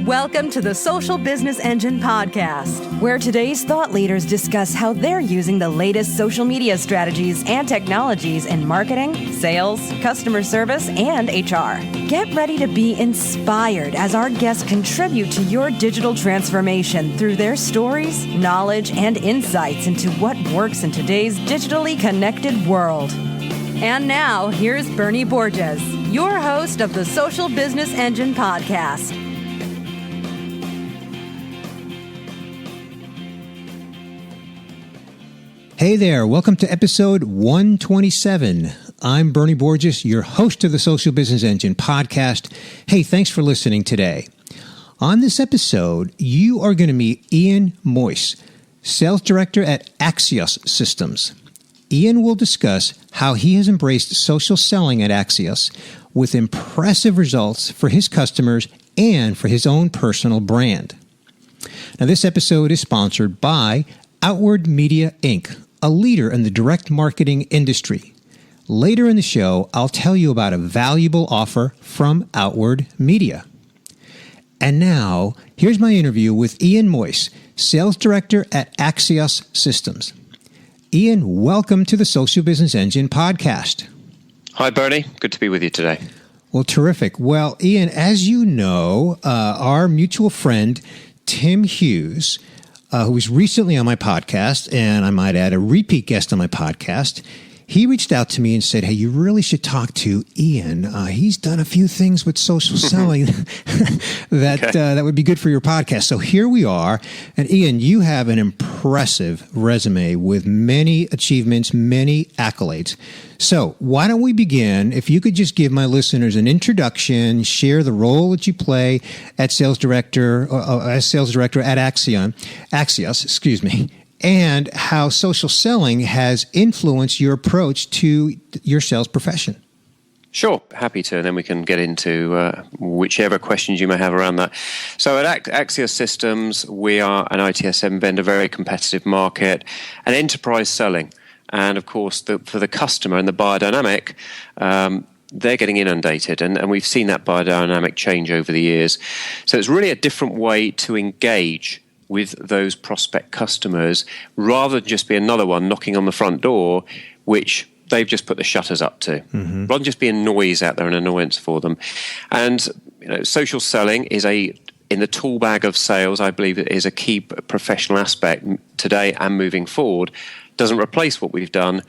Welcome to the Social Business Engine podcast, where today's thought leaders discuss how they're using the latest social media strategies and technologies in marketing, sales, customer service, and HR. Get ready to be inspired as our guests contribute to your digital transformation through their stories, knowledge, and insights into what works in today's digitally connected world. And now, here's Bernie Borges, your host of the Social Business Engine podcast. Hey there, welcome to episode 127. I'm Bernie Borges, your host of the Social Business Engine podcast. Hey, thanks for listening today. On this episode, you are going to meet Ian Moyse, Sales Director at Axios Systems. Ian will discuss how he has embraced social selling at Axios with impressive results for his customers and for his own personal brand. Now, this episode is sponsored by Outward Media, Inc., a leader in the direct marketing industry. Later in the show, I'll tell you about a valuable offer from Outward Media. And now, here's my interview with Ian Moyse, Sales Director at Axios Systems. Ian, welcome to the Social Business Engine podcast. Hi, Bernie. Good to be with you today. Well, terrific. Well, Ian, as you know, our mutual friend, Tim Hughes, who was recently on my podcast, and I might add a repeat guest on my podcast, he reached out to me and said, hey, you really should talk to Ian. He's done a few things with social selling that would be good for your podcast. So here we are. And Ian, you have an impressive resume with many achievements, many accolades. So why don't we begin? If you could just give my listeners an introduction, share the role that you play as sales director at Axios, and how social selling has influenced your approach to your sales profession. Sure, happy to, and then we can get into whichever questions you may have around that. So at Axios Systems, we are an ITSM vendor, very competitive market, and enterprise selling. And of course, for the customer and the buyer dynamic, they're getting inundated, and we've seen that buyer dynamic change over the years. So it's really a different way to engage with those prospect customers, rather than just be another one knocking on the front door, which they've just put the shutters up to, rather than just being noise out there, an annoyance for them. And social selling is in the tool bag of sales, I believe it is a key professional aspect today and moving forward. Doesn't replace what we've done,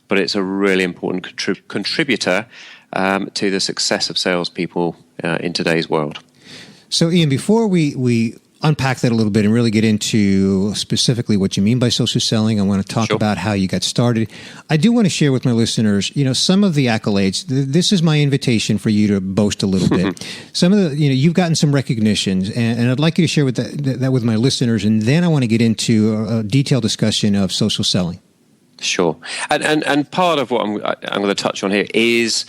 but it's a really important contributor to the success of salespeople in today's world. So, Ian, before we unpack that a little bit and really get into specifically what you mean by social selling, I want to talk about how you got started. I do want to share with my listeners, some of the accolades. This is my invitation for you to boast a little bit. Some of the, you've gotten some recognitions, and I'd like you to share with that with my listeners, and then I want to get into a detailed discussion of social selling. Sure, and part of what I'm going to touch on here is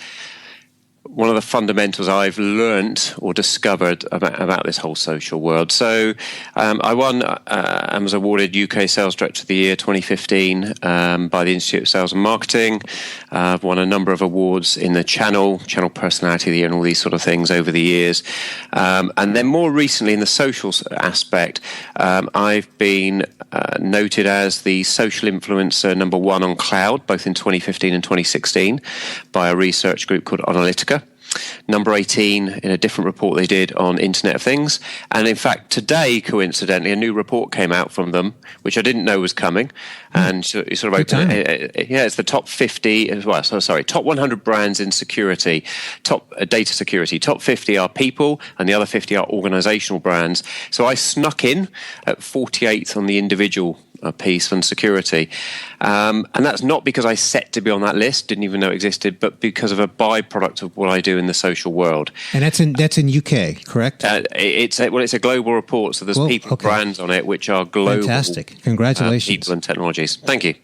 one of the fundamentals I've learnt or discovered about this whole social world. So I won and was awarded UK Sales Director of the Year 2015 by the Institute of Sales and Marketing. I've won a number of awards in the Channel Personality of the Year and all these sort of things over the years. And then more recently in the social aspect, I've been noted as the social influencer number 1 on cloud, both in 2015 and 2016 by a research group called Onalytica. Number 18 in a different report they did on Internet of Things. And in fact, today, coincidentally, a new report came out from them, which I didn't know was coming. And it sort of opened, it's the top 50, top 100 brands in security, top data security. Top 50 are people, and the other 50 are organizational brands. So I snuck in at 48th on the individual piece on security. And that's not because I set to be on that list, didn't even know it existed, but because of a byproduct of what I do in the social world. And that's in UK, correct? It's a global report, so there's brands on it which are global. Fantastic. Congratulations. People and technologies. Thank you.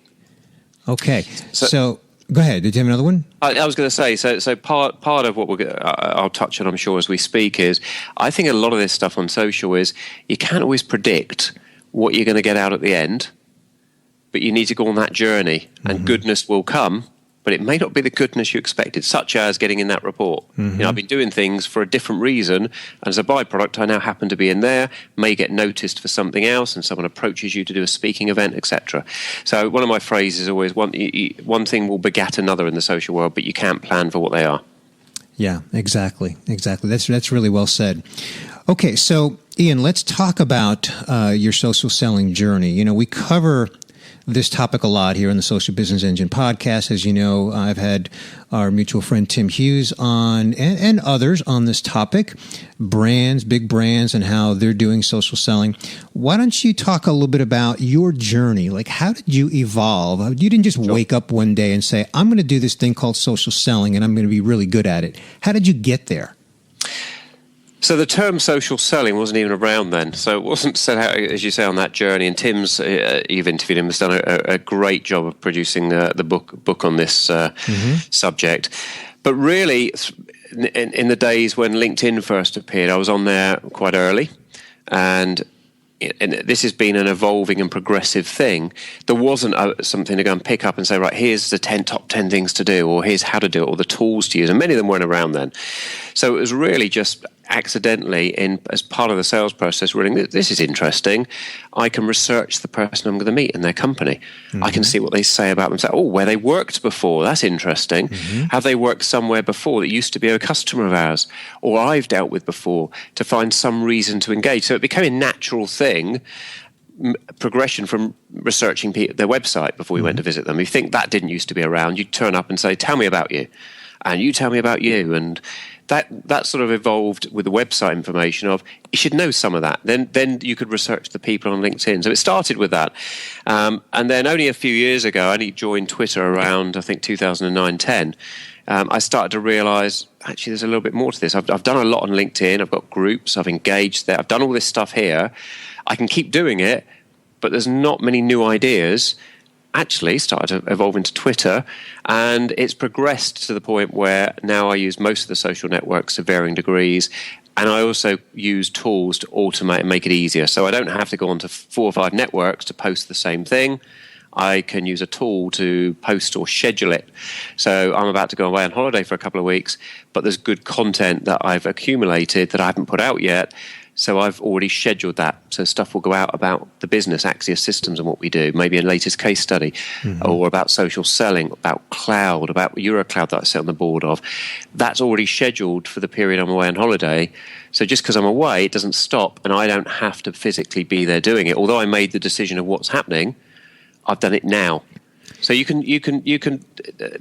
Okay. So go ahead. Did you have another one? I was going to say, so part of what I'll touch on, I'm sure, as we speak is, I think a lot of this stuff on social is you can't always predict what you're going to get out at the end, but you need to go on that journey, and goodness will come but it may not be the goodness you expected, such as getting in that report. I've been doing things for a different reason, and as a byproduct, I now happen to be in there, may get noticed for something else, and someone approaches you to do a speaking event, etc. So one of my phrases is always, one thing will begat another in the social world, but you can't plan for what they are. Yeah, exactly. That's really well said. Okay, so Ian, let's talk about your social selling journey. We cover this topic a lot here on the Social Business Engine podcast. As you know, I've had our mutual friend Tim Hughes on and others on this topic, big brands and how they're doing social selling. Why don't you talk a little bit about your journey? Like, how did you evolve? You didn't just wake up one day and say, I'm going to do this thing called social selling and I'm going to be really good at it. How did you get there? So the term social selling wasn't even around then. So it wasn't set out, as you say, on that journey. And Tim's, you've interviewed him, has done a great job of producing the book on this subject. But really, in the days when LinkedIn first appeared, I was on there quite early. And this has been an evolving and progressive thing. There wasn't something to go and pick up and say, right, here's the top 10 things to do, or here's how to do it, or the tools to use. And many of them weren't around then. So it was really just accidentally, as part of the sales process, really, this is interesting. I can research the person I'm going to meet in their company. I can see what they say about themselves. Oh, where they worked before. That's interesting. Have they worked somewhere before that used to be a customer of ours, or I've dealt with before, to find some reason to engage. So it became a natural thing, progression from researching their website before we went to visit them. You think that didn't used to be around. You'd turn up and say, tell me about you. And you tell me about you. And that sort of evolved with the website information of, you should know some of that. Then you could research the people on LinkedIn. So it started with that. And then only a few years ago, I only joined Twitter around, I think, 2009-10. I started to realize, actually, there's a little bit more to this. I've done a lot on LinkedIn. I've got groups. I've engaged there. I've done all this stuff here. I can keep doing it, but there's not many new ideas. Actually started to evolve into Twitter, and it's progressed to the point where now I use most of the social networks to varying degrees, and I also use tools to automate and make it easier. So I don't have to go onto 4 or 5 networks to post the same thing. I can use a tool to post or schedule it. So I'm about to go away on holiday for a couple of weeks, but there's good content that I've accumulated that I haven't put out yet. So I've already scheduled that. So stuff will go out about the business, Axios Systems and what we do, maybe a latest case study, or about social selling, about cloud, about Eurocloud that I sit on the board of. That's already scheduled for the period I'm away on holiday. So just because I'm away, it doesn't stop, and I don't have to physically be there doing it. Although I made the decision of what's happening, I've done it now. So you can.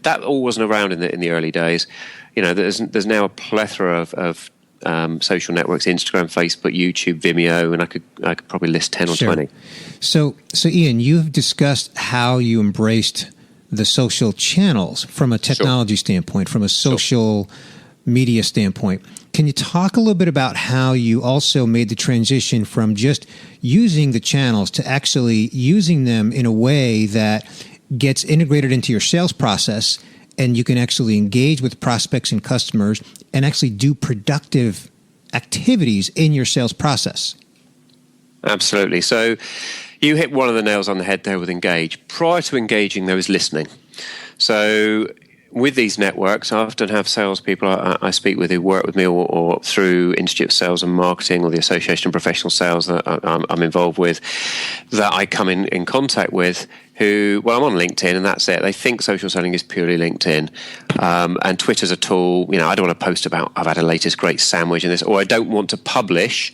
That all wasn't around in the early days. There's now a plethora of social networks: Instagram, Facebook, YouTube, Vimeo, and I could probably list 10 or 20. So Ian, you've discussed how you embraced the social channels from a technology standpoint, from a social media standpoint. Can you talk a little bit about how you also made the transition from just using the channels to actually using them in a way that gets integrated into your sales process, and you can actually engage with prospects and customers and actually do productive activities in your sales process? Absolutely. So you hit one of the nails on the head there with engage. Prior to engaging, there was listening. So with these networks, I often have salespeople I speak with who work with me or through Institute of Sales and Marketing or the Association of Professional Sales that I'm involved with, that I come in contact with, who, well, I'm on LinkedIn and that's it. They think social selling is purely LinkedIn. And Twitter's a tool. I don't want to post about, I've had a latest great sandwich in this, or I don't want to publish,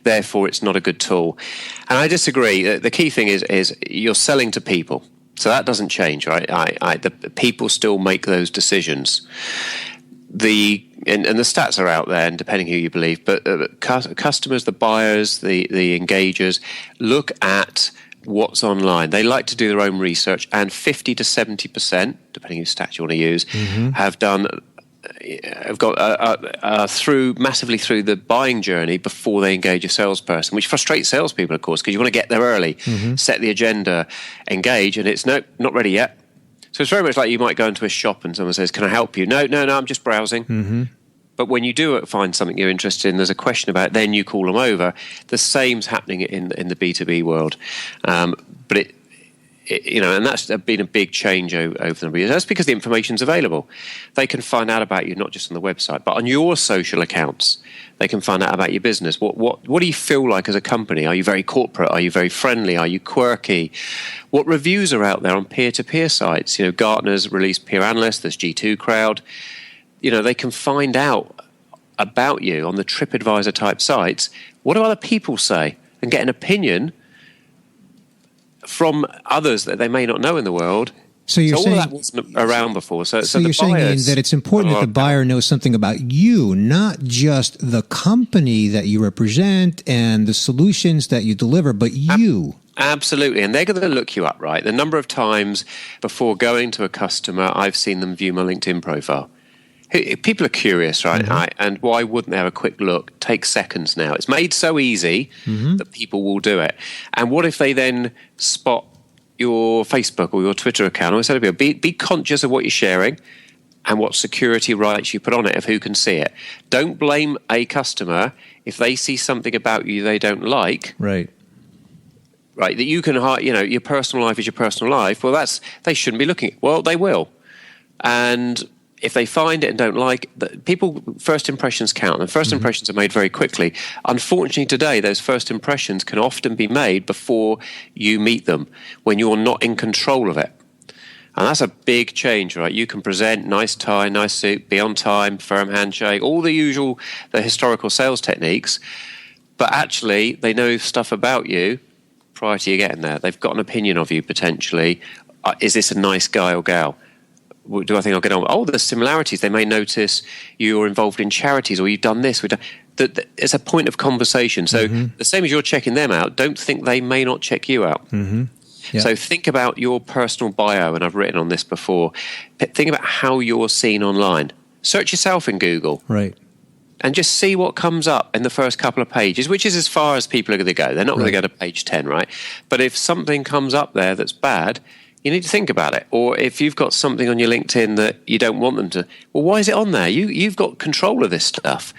therefore it's not a good tool. And I disagree. The key thing is you're selling to people. So that doesn't change, right? The people still make those decisions. And the stats are out there, and depending who you believe, but customers, the buyers, the engagers, look at what's online. They like to do their own research, and 50 to 70%, depending whose stats you want to use, have got massively through the buying journey before they engage a salesperson, which frustrates salespeople, of course, because you want to get there early, set the agenda, engage, and it's no, not ready yet. So it's very much like you might go into a shop and someone says, "Can I help you?" No, I'm just browsing. But when you do find something you're interested in, there's a question about it, then you call them over. The same's happening in the B2B world. But and that's been a big change over the number of years. That's because the information's available. They can find out about you not just on the website, but on your social accounts. They can find out about your business. What do you feel like as a company? Are you very corporate? Are you very friendly? Are you quirky? What reviews are out there on peer-to-peer sites? Gartner's released peer analysts. There's G2 Crowd. They can find out about you on the TripAdvisor type sites. What do other people say? And get an opinion from others that they may not know in the world. So you're saying all of that wasn't around before. So you're saying, Ian, that it's important that the buyer knows something about you, not just the company that you represent and the solutions that you deliver, but you. Absolutely. And they're going to look you up, right? The number of times before going to a customer, I've seen them view my LinkedIn profile. People are curious, right? Mm-hmm. And why wouldn't they have a quick look? Take seconds now. It's made so easy that people will do it. And what if they then spot your Facebook or your Twitter account? I said to people, be conscious of what you're sharing and what security rights you put on it of who can see it. Don't blame a customer if they see something about you they don't like. Right. That you can hide. Your personal life is your personal life. Well, they shouldn't be looking. Well, they will. And if they find it and don't like it, people, first impressions count, and first impressions are made very quickly. Unfortunately, today, those first impressions can often be made before you meet them, when you're not in control of it. And that's a big change, right? You can present, nice tie, nice suit, be on time, firm handshake, all the historical sales techniques, but actually they know stuff about you prior to you getting there. They've got an opinion of you, potentially. Is this a nice guy or gal? Do I think I'll get on? Oh, there's similarities. They may notice you're involved in charities, or you've done this. It's a point of conversation. So the same as you're checking them out, don't think they may not check you out. Yep. So think about your personal bio, and I've written on this before. Think about how you're seen online. Search yourself in Google. Right. And just see what comes up in the first couple of pages, which is as far as people are going to go. They're not going to go to page 10, right? But if something comes up there that's bad, you need to think about it. Or if you've got something on your LinkedIn that you don't want them to, well, why is it on there? You've got control of this stuff.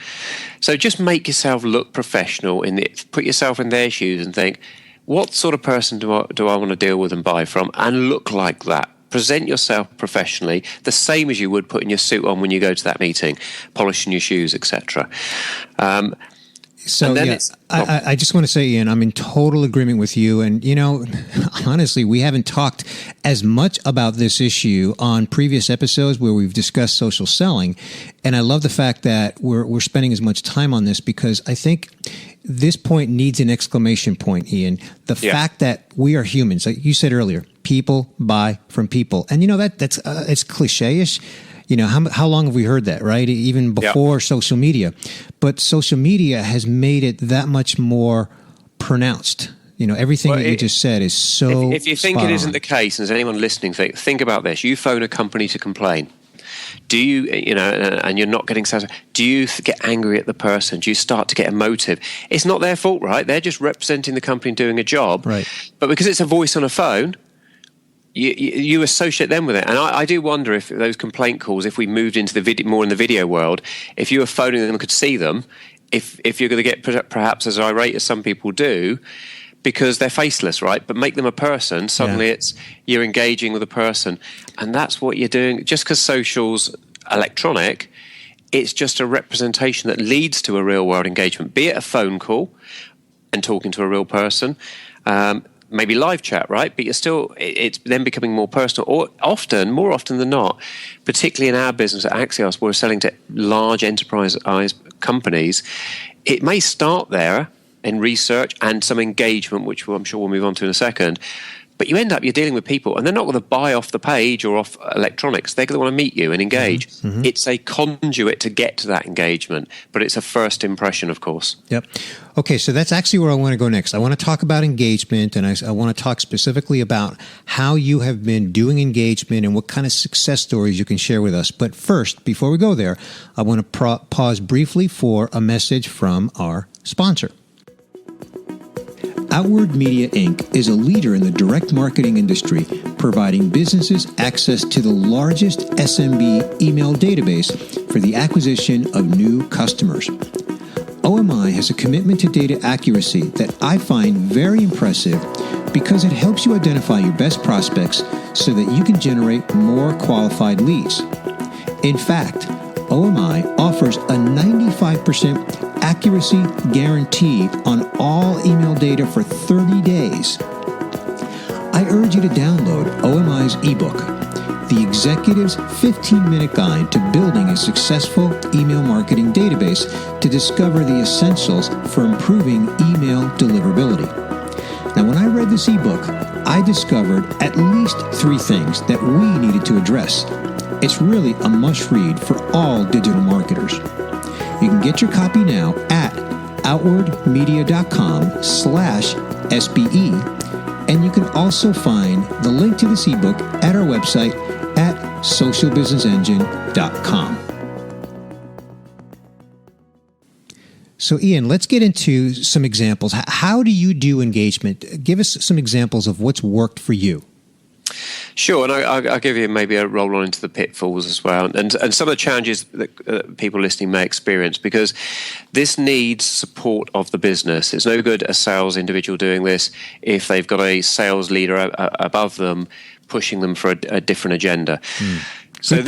So just make yourself look professional. Put yourself in their shoes and think, what sort of person do I want to deal with and buy from? And look like that. Present yourself professionally, the same as you would putting your suit on when you go to that meeting, polishing your shoes, etc. So I just want to say, Ian, I'm in total agreement with you. And, honestly, we haven't talked as much about this issue on previous episodes where we've discussed social selling. And I love the fact that we're spending as much time on this, because I think this point needs an exclamation point, Ian. The fact that we are humans, like you said earlier, people buy from people. And, that's it's cliche-ish. How long have we heard that, right? Even before social media. But social media has made it that much more pronounced. Everything that you just said is so If you think it isn't the case, and there's anyone listening, think about this. You phone a company to complain. Do you, and you're not getting satisfied, do you get angry at the person? Do you start to get emotive? It's not their fault, right? They're just representing the company doing a job. Right. But because it's a voice on a phone, you associate them with it. And I do wonder if those complaint calls, if we moved into more in the video world, if you were phoning them and could see them, if you're going to get perhaps as irate as some people do, because they're faceless, right? But make them a person, suddenly you're engaging with a person. And that's what you're doing. Just because social's electronic, it's just a representation that leads to a real world engagement, be it a phone call and talking to a real person, maybe live chat, right? But it's then becoming more personal, or more often than not, particularly in our business at Axios, we're selling to large enterprise companies. It may start there in research and some engagement, which I'm sure we'll move on to in a second. But you're dealing with people, and they're not going to buy off the page or off electronics. They're going to want to meet you and engage. It's a conduit to get to that engagement, but it's a first impression, of course. Yep. Okay, so that's actually where I want to go next. I want to talk about engagement, and I want to talk specifically about how you have been doing engagement and what kind of success stories you can share with us. But first, before we go there, I want to pause briefly for a message from our sponsor. Outward Media Inc. is a leader in the direct marketing industry, providing businesses access to the largest SMB email database for the acquisition of new customers. OMI has a commitment to data accuracy that I find very impressive because it helps you identify your best prospects so that you can generate more qualified leads. In fact, OMI offers a 95% accuracy guarantee on all email data for 30 days. I urge you to download OMI's ebook, The Executive's 15-Minute Guide to Building a Successful Email Marketing Database, to discover the essentials for improving email deliverability. Now, when I read this ebook, I discovered at least 3 things that we needed to address. It's really a must-read for all digital marketers. You can get your copy now at outwardmedia.com/SBE, and you can also find the link to this ebook at our website at socialbusinessengine.com. So, Ian, let's get into some examples. How do you do engagement? Give us some examples of what's worked for you. Sure, and I'll give you maybe a roll on into the pitfalls as well, and some of the challenges that people listening may experience, because this needs support of the business. It's no good a sales individual doing this if they've got a sales leader above them pushing them for a different agenda. So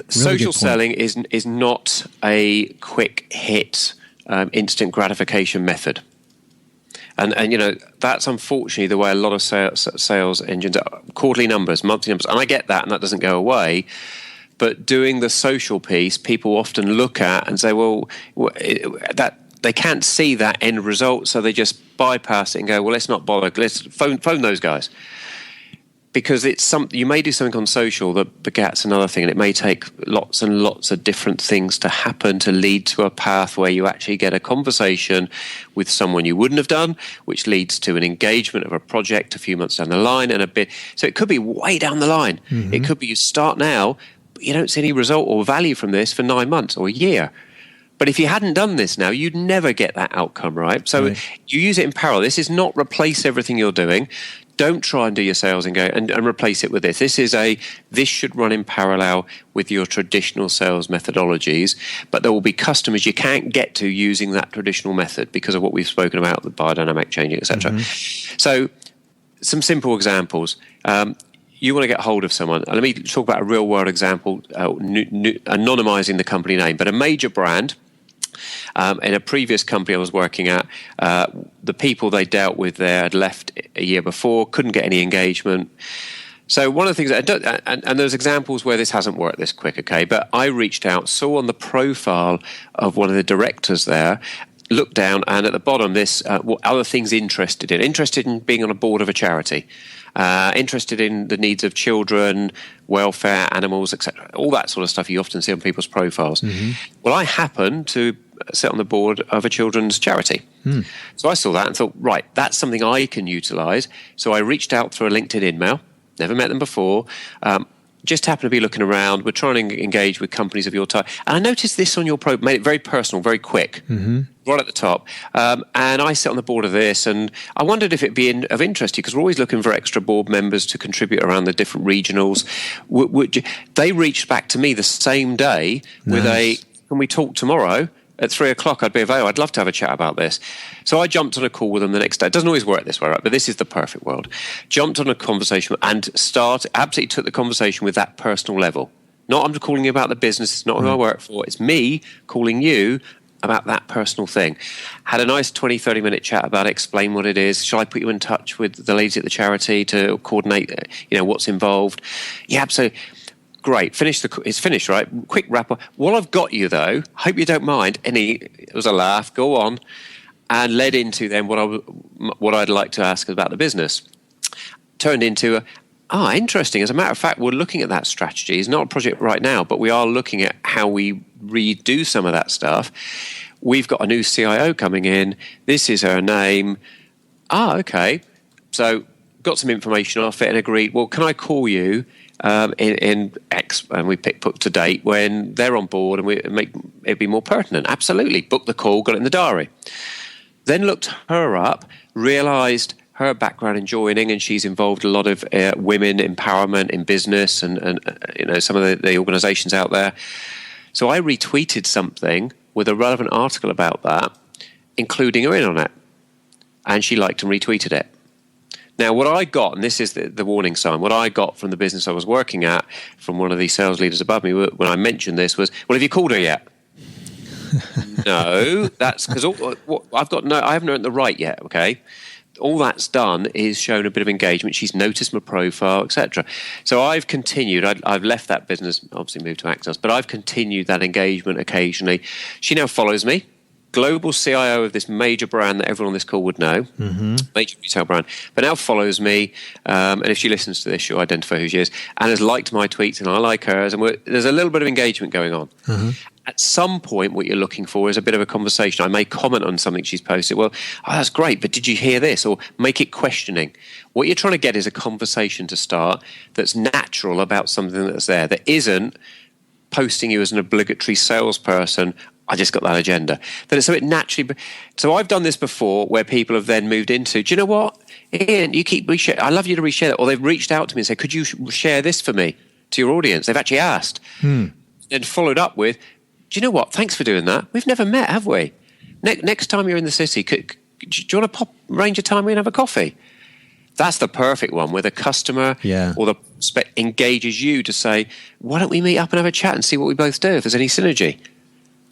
social selling is not a quick hit, instant gratification method. And you know, that's unfortunately the way a lot of sales engines are. Quarterly numbers, monthly numbers, and I get that, and that doesn't go away. But doing the social piece, people often look at and say, well, that they can't see that end result, so they just bypass it and go, well, let's not bother. Let's phone those guys. Because it's you may do something on social that begats another thing, and it may take lots and lots of different things to happen to lead to a path where you actually get a conversation with someone you wouldn't have done, which leads to an engagement of a project a few months down the line, and a bit. So it could be way down the line. Mm-hmm. It could be you start now, but you don't see any result or value from this for 9 months or a year. But if you hadn't done this now, you'd never get that outcome, right? So you use it in parallel. This is not replace everything you're doing. Don't try and do your sales and go and replace it with this. This should run in parallel with your traditional sales methodologies, but there will be customers you can't get to using that traditional method because of what we've spoken about, the biodynamic changing, etc. Mm-hmm. So some simple examples. You want to get hold of someone. Let me talk about a real world example, anonymizing the company name, but a major brand. In a previous company I was working at, the people they dealt with there had left a year before, couldn't get any engagement. So one of the things, and there's examples where this hasn't worked this quick, okay, but I reached out, saw on the profile of one of the directors there, looked down, and at the bottom this, what other things interested in being on a board of a charity, interested in the needs of children, welfare, animals, etc. All that sort of stuff you often see on people's profiles. Mm-hmm. Well, I happen to sit on the board of a children's charity. So I saw that and thought, right, that's something I can utilize. So I reached out through a LinkedIn email, never met them before, just happened to be looking around. We're trying to engage with companies of your type. And I noticed this on your profile, made it very personal, very quick, right at the top. And I sit on the board of this, and I wondered if it'd be of interest to you, because we're always looking for extra board members to contribute around the different regionals. They reached back to me the same day with can we talk tomorrow? At 3:00, I'd be available. I'd love to have a chat about this. So I jumped on a call with them the next day. It doesn't always work this way, right? But this is the perfect world. Jumped on a conversation and absolutely took the conversation with that personal level. Not I'm calling you about the business. It's not who I work for. It's me calling you about that personal thing. Had a nice 20, 30-minute chat about it, explain what it is. Shall I put you in touch with the ladies at the charity to coordinate, what's involved? Yeah, absolutely. Great. It's finished, right? Quick wrap up. While I've got you, though, hope you don't mind. It was a laugh. Go on. And led into then what I'd like to ask about the business. Turned into interesting. As a matter of fact, we're looking at that strategy. It's not a project right now, but we are looking at how we redo some of that stuff. We've got a new CIO coming in. This is her name. Okay. So got some information off it and agreed, well, can I call you in X, and we put to date when they're on board, and we make it be more pertinent. Absolutely. Booked the call, got it in the diary. Then looked her up, realised her background in joining, and she's involved a lot of women empowerment in business and some of the organisations out there. So I retweeted something with a relevant article about that, including her in on it. And she liked and retweeted it. Now, what I got, and this is the warning sign, what I got from the business I was working at, from one of the sales leaders above me when I mentioned this was, well, have you called her yet? No, that's because I haven't earned the right yet, okay? All that's done is shown a bit of engagement. She's noticed my profile, etc. So I've continued. I've left that business, obviously moved to Axios, but I've continued that engagement occasionally. She now follows me. Global CIO of this major brand that everyone on this call would know, major retail brand, but now follows me. And if she listens to this, she'll identify who she is, and has liked my tweets, and I like hers. And there's a little bit of engagement going on. At some point, what you're looking for is a bit of a conversation. I may comment on something she's posted. Well, that's great, but did you hear this? Or make it questioning. What you're trying to get is a conversation to start that's natural about something that's there, that isn't posting you as an obligatory salesperson. I just got that agenda. So it naturally. So I've done this before, where people have then moved into. Do you know what, Ian? You keep reshare. I love you to reshare that. Or they've reached out to me and said, "Could you share this for me to your audience?" They've actually asked, and followed up with, "Do you know what? Thanks for doing that. We've never met, have we? Next time you're in the city, do you want to arrange a time we can have a coffee?" That's the perfect one, where the customer or the prospect engages you to say, "Why don't we meet up and have a chat and see what we both do if there's any synergy?"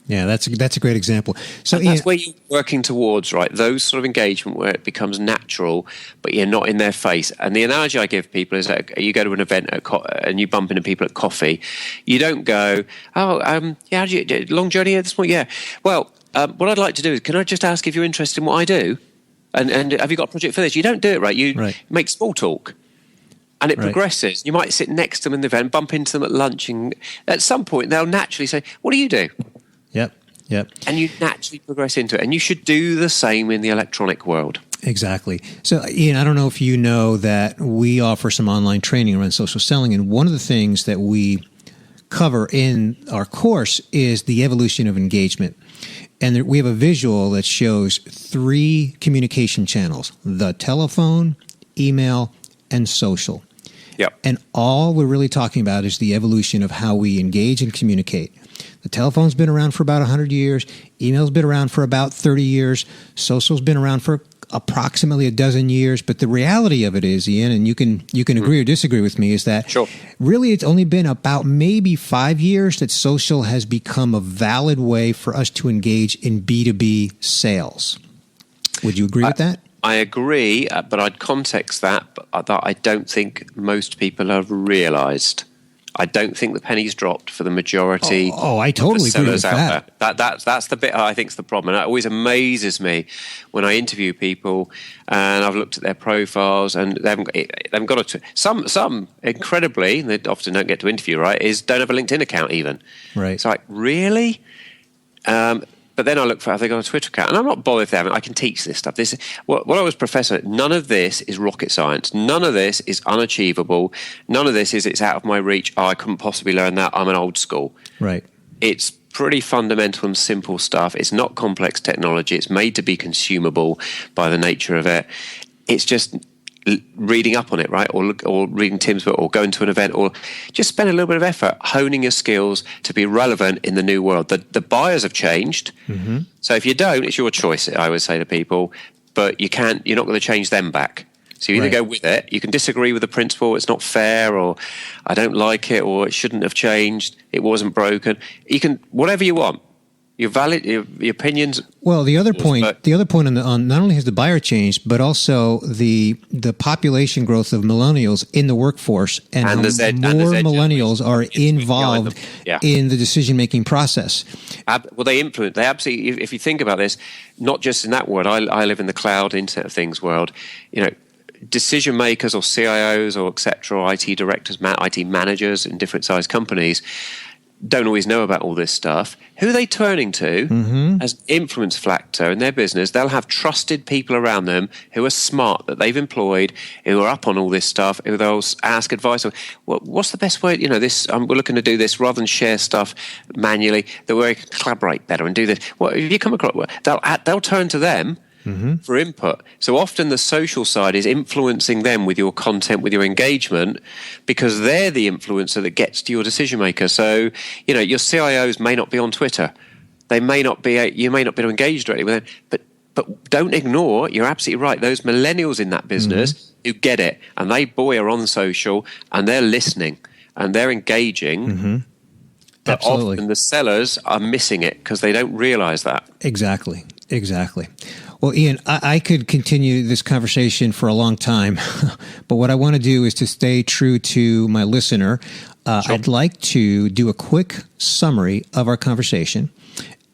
Yeah, that's a great example. So and that's where you're working towards, right? Those sort of engagement where it becomes natural, but you're not in their face. And the analogy I give people is that you go to an event and you bump into people at coffee. You don't go, long journey here this morning? Yeah. Well, what I'd like to do is, can I just ask if you're interested in what I do? And have you got a project for this? You don't do it, right? You make small talk. And it progresses. You might sit next to them in the event, bump into them at lunch, and at some point they'll naturally say, "What do you do?" Yep. And you naturally progress into it. And you should do the same in the electronic world. Exactly. So, Ian, I don't know if you know that we offer some online training around social selling. And one of the things that we cover in our course is the evolution of engagement. And we have a visual that shows 3 communication channels: the telephone, email, and social. Yep. And all we're really talking about is the evolution of how we engage and communicate. The telephone's been around for about 100 years. Email's been around for about 30 years. Social's been around for approximately a dozen years. But the reality of it is, Ian, and you can agree or disagree with me, is that really it's only been about maybe 5 years that social has become a valid way for us to engage in B2B sales. Would you agree with that? I agree, but I'd context that I don't think most people have realised. I don't think the penny's dropped for the majority. I totally agree with that. That's the bit I think is the problem. And it always amazes me when I interview people and I've looked at their profiles and they haven't got some incredibly, and they often don't get to interview, right, don't have a LinkedIn account even. Right. It's like, really? But then I look for, have they got a Twitter account? And I'm not bothered if they haven't. I can teach this stuff. What I was professor, none of this is rocket science. None of this is unachievable. None of this is it's out of my reach. I couldn't possibly learn that. I'm an old school. Right. It's pretty fundamental and simple stuff. It's not complex technology. It's made to be consumable by the nature of it. It's just reading up on it, right? Or reading Tim's book, or going to an event, or just spend a little bit of effort honing your skills to be relevant in the new world. The buyers have changed. So if you don't, it's your choice, I would say to people, but you're not going to change them back. So you either go with it, you can disagree with the principle, it's not fair, or I don't like it, or it shouldn't have changed, it wasn't broken. You can, whatever you want. Your opinions. Well, the other point on not only has the buyer changed, but also the population growth of millennials in the workforce, and more millennials are involved in the decision-making process. Well, they absolutely. If you think about this, not just in that world. I live in the cloud, Internet of Things world. Decision makers or CIOs or etc., or IT directors, IT managers in different size companies don't always know about all this stuff. Who are they turning to as an influence factor in their business? They'll have trusted people around them who are smart, that they've employed, who are up on all this stuff, who they'll ask advice. What's the best way? We're looking to do this rather than share stuff manually. The way we can collaborate better and do this. If you come across, they'll turn to them for input. So often the social side is influencing them with your content, with your engagement, because they're the influencer that gets to your decision maker. So, your CIOs may not be on Twitter. You may not be able to engage directly with them, but But don't ignore, you're absolutely right, those millennials in that business who get it, and they, boy, are on social, and they're listening, and they're engaging. But Absolutely. often the sellers are missing it because they don't realize that. Exactly. Well, Ian, I could continue this conversation for a long time, but what I want to do is to stay true to my listener. Sure. I'd like to do a quick summary of our conversation,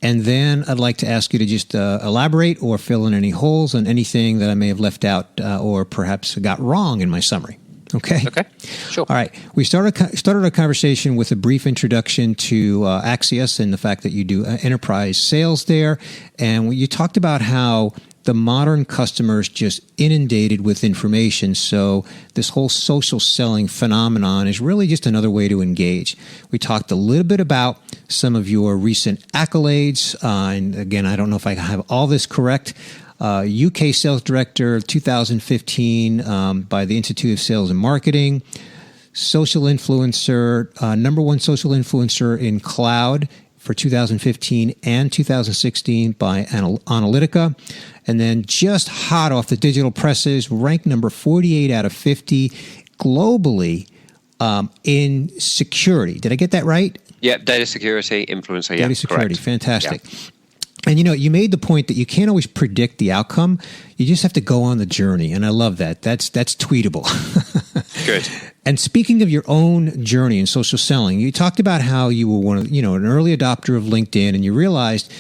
and then I'd like to ask you to just elaborate or fill in any holes on anything that I may have left out or perhaps got wrong in my summary. Okay. Sure. All right. We started our conversation with a brief introduction to Axios and the fact that you do enterprise sales there. And you talked about how the modern customer is just inundated with information. So this whole social selling phenomenon is really just another way to engage. We talked a little bit about some of your recent accolades. And again, I don't know if I have all this correct. UK Sales Director 2015 by the Institute of Sales and Marketing, social influencer, number one social influencer in cloud for 2015 and 2016 by Onalytica, and then just hot off the digital presses, ranked number 48 out of 50 globally in security. Did I get that right? Yeah, data security influencer. Data security, correct. fantastic. Yeah. And, you made the point that you can't always predict the outcome. You just have to go on the journey. And I love that. That's tweetable. Good. And speaking of your own journey in social selling, you talked about how you were an early adopter of LinkedIn, and you realized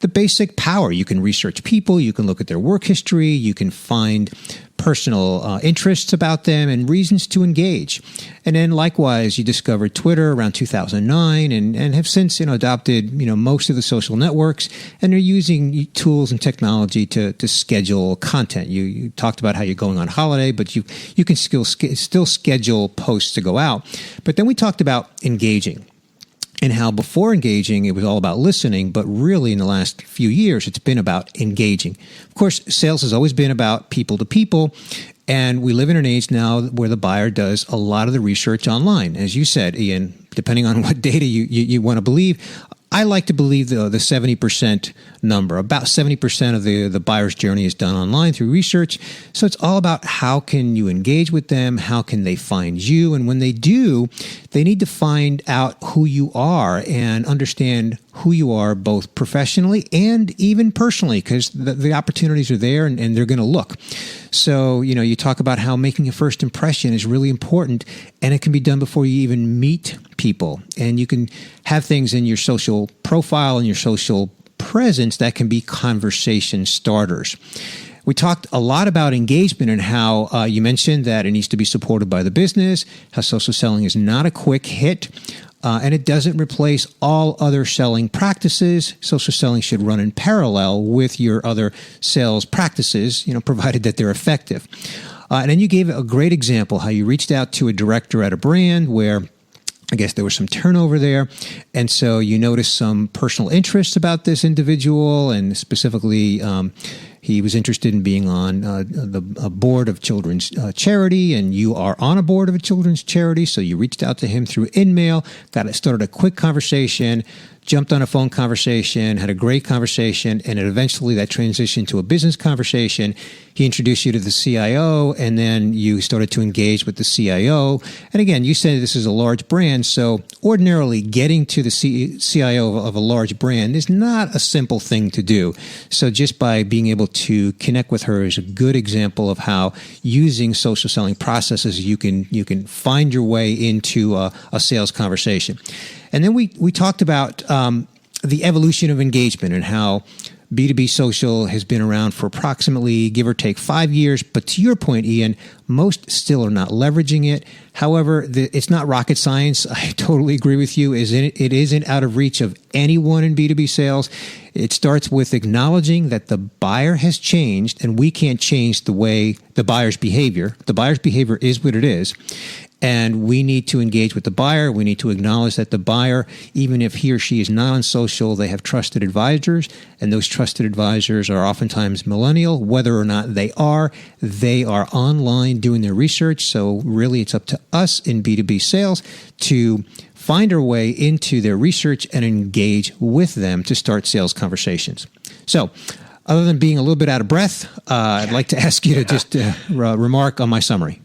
the basic power. You can research people, you can look at their work history, you can find personal interests about them and reasons to engage. And then likewise, you discovered Twitter around 2009 and have since adopted most of the social networks, and are using tools and technology to schedule content. You talked about how you're going on holiday, but you can still schedule posts to go out. But then we talked about engaging. And how before engaging, it was all about listening, but really in the last few years, it's been about engaging. Of course, sales has always been about people to people, and we live in an age now where the buyer does a lot of the research online. As you said, Ian, depending on what data you want to believe, I like to believe the 70% number. About 70% of the buyer's journey is done online through research. So it's all about how can you engage with them, how can they find you, and when they do, they need to find out who you are and understand who you are both professionally and even personally, because the opportunities are there and they're going to look. So, you talk about how making a first impression is really important, and it can be done before you even meet people. And you can have things in your social profile and your social presence that can be conversation starters. We talked a lot about engagement and how you mentioned that it needs to be supported by the business, how social selling is not a quick hit. And it doesn't replace all other selling practices. Social selling should run in parallel with your other sales practices, provided that they're effective. And then you gave a great example how you reached out to a director at a brand where I guess there was some turnover there. And so you noticed some personal interests about this individual, and specifically he was interested in being on a board of children's charity, and you are on a board of a children's charity. So you reached out to him through InMail, started a quick conversation, jumped on a phone conversation, had a great conversation, and eventually that transitioned to a business conversation. He introduced you to the CIO, and then you started to engage with the CIO. And again, you said this is a large brand, so ordinarily getting to the CIO of a large brand is not a simple thing to do. So just by being able to connect with her is a good example of how using social selling processes you can find your way into a sales conversation. And then we talked about the evolution of engagement and how B2B social has been around for approximately, give or take, 5 years. But to your point, Ian, most still are not leveraging it. However, it's not rocket science. I totally agree with you. It isn't out of reach of anyone in B2B sales. It starts with acknowledging that the buyer has changed, and we can't change the way the buyer's behavior. The buyer's behavior is what it is. And we need to engage with the buyer. We need to acknowledge that the buyer, even if he or she is not on social, they have trusted advisors. And those trusted advisors are oftentimes millennial. Whether or not they are online doing their research. So really it's up to us in B2B sales to find our way into their research and engage with them to start sales conversations. So Other than being a little bit out of breath, I'd like to ask you to just remark on my summary.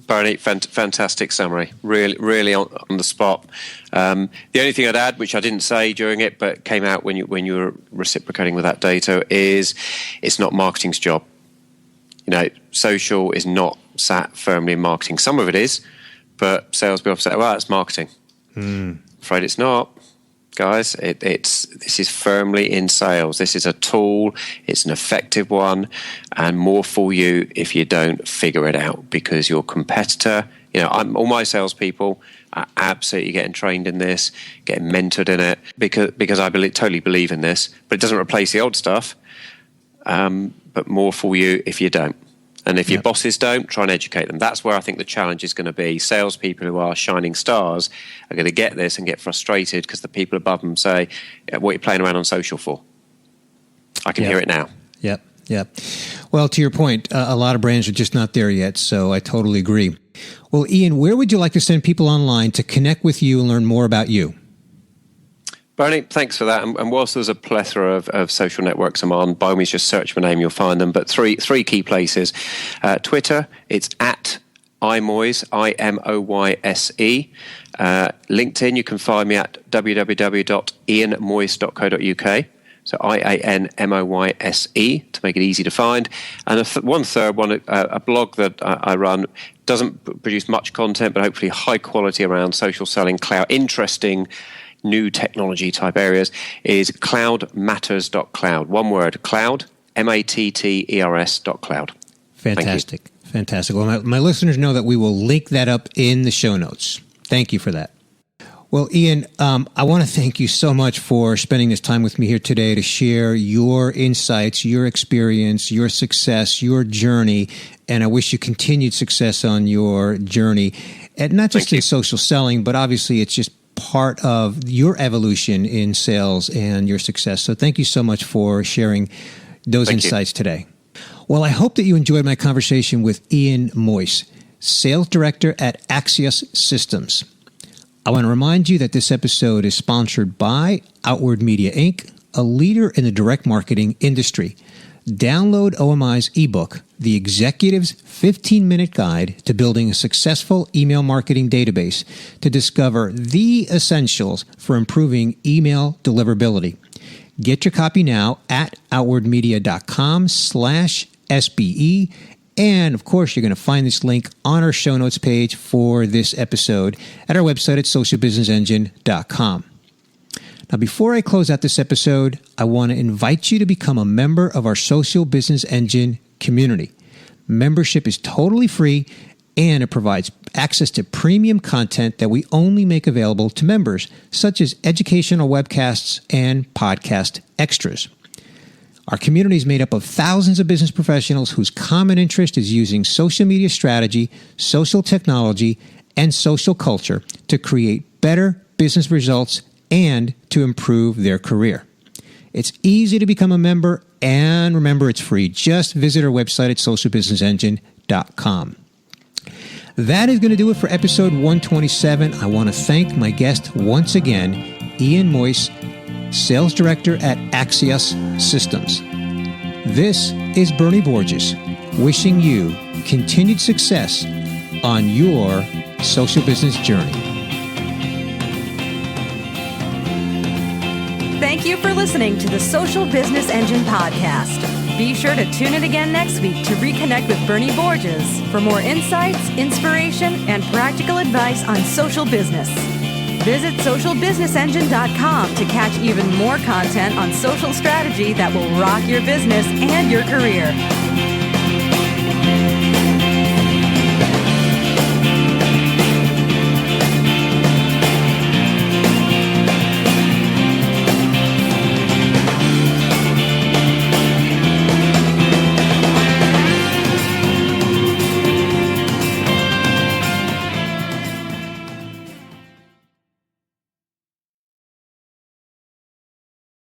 Bernie, fantastic summary. Really on the spot. The only thing I'd add, which I didn't say during it, but came out when you were reciprocating with that data, is it's not marketing's job. Social is not sat firmly in marketing. Some of it is, but salespeople say, "Well, it's marketing." Afraid it's not. Guys, this is firmly in sales. This is a tool. It's an effective one, and more for you if you don't figure it out, because your competitor, all my salespeople are absolutely getting trained in this, getting mentored in it, because I totally believe in this. But it doesn't replace the old stuff. But more for you if you don't. And if your bosses don't, try and educate them. That's where I think the challenge is going to be. Salespeople who are shining stars are going to get this and get frustrated because the people above them say, "What are you playing around on social for?" I can hear it now. Yep. Well, to your point, a lot of brands are just not there yet, so I totally agree. Well, Ian, where would you like to send people online to connect with you and learn more about you? Bernie, thanks for that. And whilst there's a plethora of social networks I'm on, by all means just search my name, you'll find them. But three key places. Twitter, it's at iMoyse, IMOYSE. LinkedIn, you can find me at www.ianmoyse.co.uk. So IANMOYSE to make it easy to find. And a blog that I run, doesn't produce much content, but hopefully high quality around social selling, cloud, interesting new technology type areas, is cloudmatters.cloud. One word, cloud, MATTERS.cloud. Fantastic. Well, my listeners know that we will link that up in the show notes. Thank you for that. Well, Ian, I want to thank you so much for spending this time with me here today to share your insights, your experience, your success, your journey, and I wish you continued success on your journey, and not just in social selling, but obviously it's just part of your evolution in sales and your success. So thank you so much for sharing those insights today. Well, I hope that you enjoyed my conversation with Ian Moyse, Sales Director at Axios Systems. I want to remind you that this episode is sponsored by Outward Media Inc., a leader in the direct marketing industry. Download OMI's ebook, The Executive's 15-Minute Guide to Building a Successful Email Marketing Database, to discover the essentials for improving email deliverability. Get your copy now at outwardmedia.com/SBE. And of course, you're going to find this link on our show notes page for this episode at our website at socialbusinessengine.com. Now, before I close out this episode, I want to invite you to become a member of our Social Business Engine community. Membership is totally free, and it provides access to premium content that we only make available to members, such as educational webcasts and podcast extras. Our community is made up of thousands of business professionals whose common interest is using social media strategy, social technology, and social culture to create better business results and to improve their career. It's easy to become a member, and remember, it's free. Just visit our website at socialbusinessengine.com. That is going to do it for episode 127. I want to thank my guest once again, Ian Moyse, Sales Director at Axios Systems. This is Bernie Borges, wishing you continued success on your social business journey. Thank you for listening to the Social Business Engine podcast. Be sure to tune in again next week to reconnect with Bernie Borges for more insights, inspiration, and practical advice on social business. Visit socialbusinessengine.com to catch even more content on social strategy that will rock your business and your career.